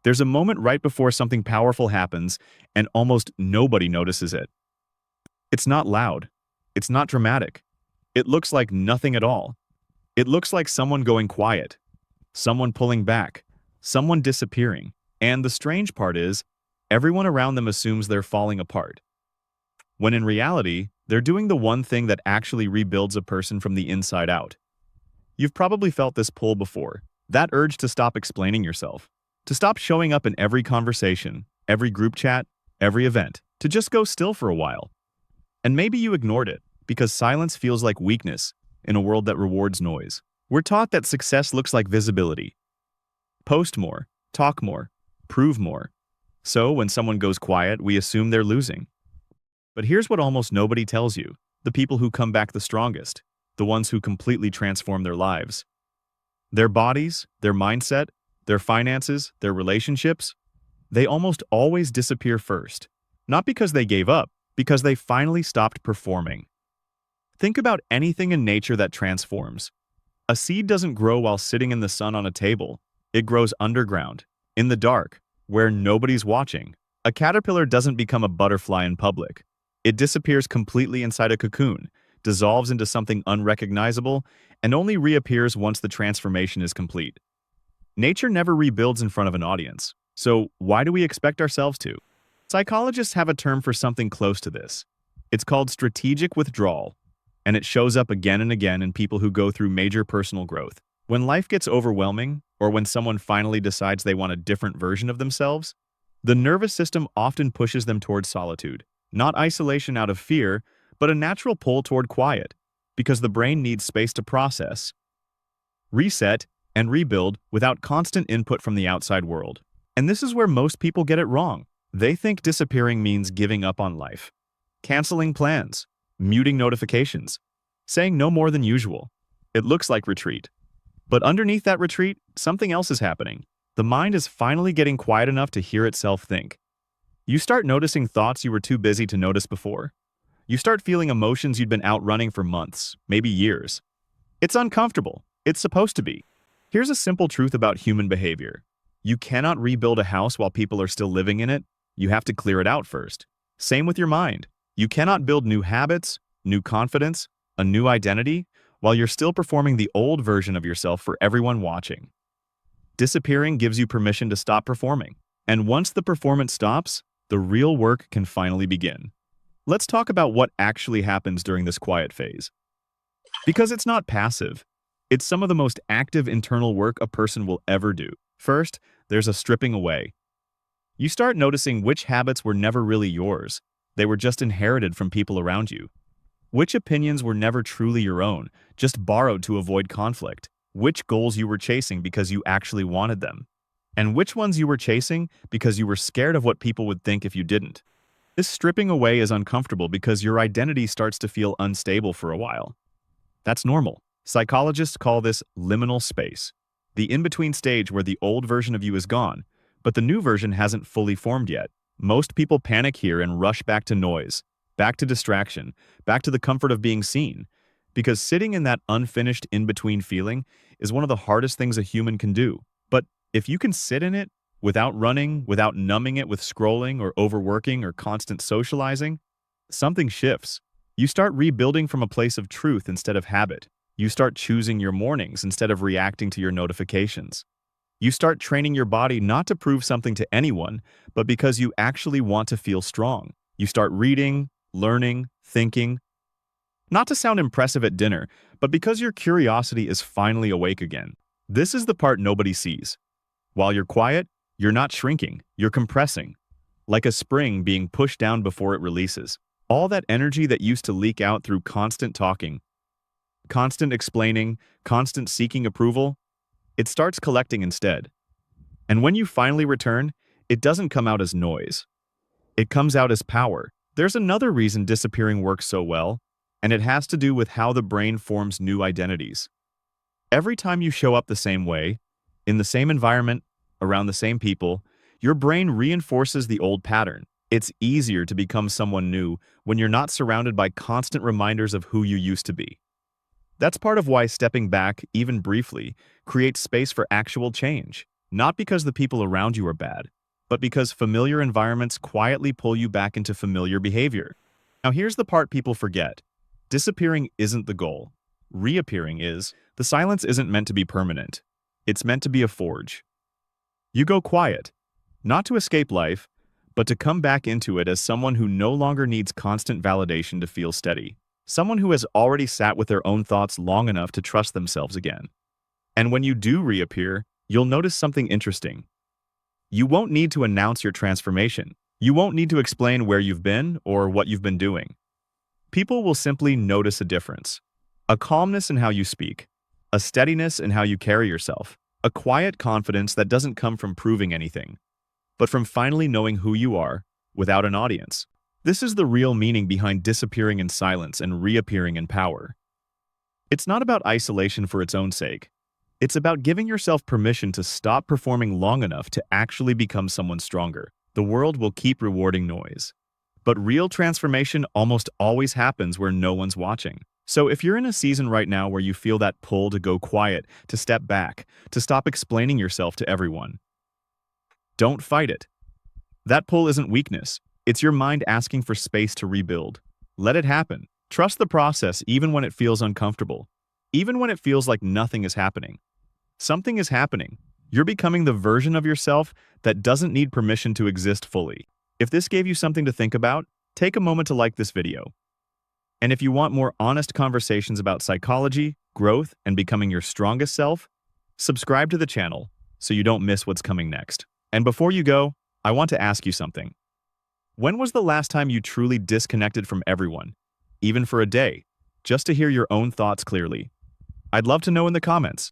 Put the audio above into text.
There's a moment right before something powerful happens, and almost nobody notices it. It's not loud. It's not dramatic. It looks like nothing at all. It looks like someone going quiet, someone pulling back, someone disappearing. And the strange part is, everyone around them assumes they're falling apart, when in reality, they're doing the one thing that actually rebuilds a person from the inside out. You've probably felt this pull before, that urge to stop explaining yourself, to stop showing up in every conversation, every group chat, every event, to just go still for a while. And maybe you ignored it, because silence feels like weakness in a world that rewards noise. We're taught that success looks like visibility. Post more, talk more, prove more. So when someone goes quiet, we assume they're losing. But here's what almost nobody tells you: the people who come back the strongest, the ones who completely transform their lives. Their bodies, their mindset, their finances, their relationships, they almost always disappear first. Not because they gave up, because they finally stopped performing. Think about anything in nature that transforms. A seed doesn't grow while sitting in the sun on a table. It grows underground, in the dark, where nobody's watching. A caterpillar doesn't become a butterfly in public. It disappears completely inside a cocoon, dissolves into something unrecognizable, and only reappears once the transformation is complete. Nature never rebuilds in front of an audience. So why do we expect ourselves to? Psychologists have a term for something close to this. It's called strategic withdrawal, and it shows up again and again in people who go through major personal growth. When life gets overwhelming, or when someone finally decides they want a different version of themselves, the nervous system often pushes them towards solitude. Not isolation out of fear, but a natural pull toward quiet, because the brain needs space to process, reset, and rebuild without constant input from the outside world. And this is where most people get it wrong. They think disappearing means giving up on life, canceling plans, muting notifications, saying no more than usual. It looks like retreat. But underneath that retreat, something else is happening. The mind is finally getting quiet enough to hear itself think. You start noticing thoughts you were too busy to notice before. You start feeling emotions you'd been outrunning for months, maybe years. It's uncomfortable. It's supposed to be. Here's a simple truth about human behavior. You cannot rebuild a house while people are still living in it. You have to clear it out first. Same with your mind. You cannot build new habits, new confidence, a new identity, while you're still performing the old version of yourself for everyone watching. Disappearing gives you permission to stop performing. And once the performance stops, the real work can finally begin. Let's talk about what actually happens during this quiet phase. Because it's not passive. It's some of the most active internal work a person will ever do. First, there's a stripping away. You start noticing which habits were never really yours. They were just inherited from people around you. Which opinions were never truly your own, just borrowed to avoid conflict. Which goals you were chasing because you actually wanted them. And which ones you were chasing because you were scared of what people would think if you didn't. This stripping away is uncomfortable because your identity starts to feel unstable for a while. That's normal. Psychologists call this liminal space, the in-between stage where the old version of you is gone, but the new version hasn't fully formed yet. Most people panic here and rush back to noise, back to distraction, back to the comfort of being seen, because sitting in that unfinished in-between feeling is one of the hardest things a human can do. But if you can sit in it without running, without numbing it with scrolling or overworking or constant socializing, something shifts. You start rebuilding from a place of truth instead of habit. You start choosing your mornings instead of reacting to your notifications. You start training your body not to prove something to anyone, but because you actually want to feel strong. You start reading, learning, thinking. Not to sound impressive at dinner, but because your curiosity is finally awake again. This is the part nobody sees. While you're quiet, you're not shrinking, you're compressing. Like a spring being pushed down before it releases. All that energy that used to leak out through constant talking, constant explaining, constant seeking approval, it starts collecting instead. And when you finally return, it doesn't come out as noise. It comes out as power. There's another reason disappearing works so well, and it has to do with how the brain forms new identities. Every time you show up the same way, in the same environment, around the same people, your brain reinforces the old pattern. It's easier to become someone new when you're not surrounded by constant reminders of who you used to be. That's part of why stepping back, even briefly, creates space for actual change. Not because the people around you are bad, but because familiar environments quietly pull you back into familiar behavior. Now here's the part people forget. Disappearing isn't the goal. Reappearing is. The silence isn't meant to be permanent. It's meant to be a forge. You go quiet, not to escape life, but to come back into it as someone who no longer needs constant validation to feel steady. Someone who has already sat with their own thoughts long enough to trust themselves again. And when you do reappear, you'll notice something interesting. You won't need to announce your transformation. You won't need to explain where you've been or what you've been doing. People will simply notice a difference. A calmness in how you speak, a steadiness in how you carry yourself, a quiet confidence that doesn't come from proving anything, but from finally knowing who you are without an audience. This is the real meaning behind disappearing in silence and reappearing in power. It's not about isolation for its own sake. It's about giving yourself permission to stop performing long enough to actually become someone stronger. The world will keep rewarding noise. But real transformation almost always happens where no one's watching. So if you're in a season right now where you feel that pull to go quiet, to step back, to stop explaining yourself to everyone, don't fight it. That pull isn't weakness. It's your mind asking for space to rebuild. Let it happen. Trust the process even when it feels uncomfortable. Even when it feels like nothing is happening. Something is happening. You're becoming the version of yourself that doesn't need permission to exist fully. If this gave you something to think about, take a moment to like this video. And if you want more honest conversations about psychology, growth, and becoming your strongest self, subscribe to the channel so you don't miss what's coming next. And before you go, I want to ask you something. When was the last time you truly disconnected from everyone, even for a day, just to hear your own thoughts clearly? I'd love to know in the comments.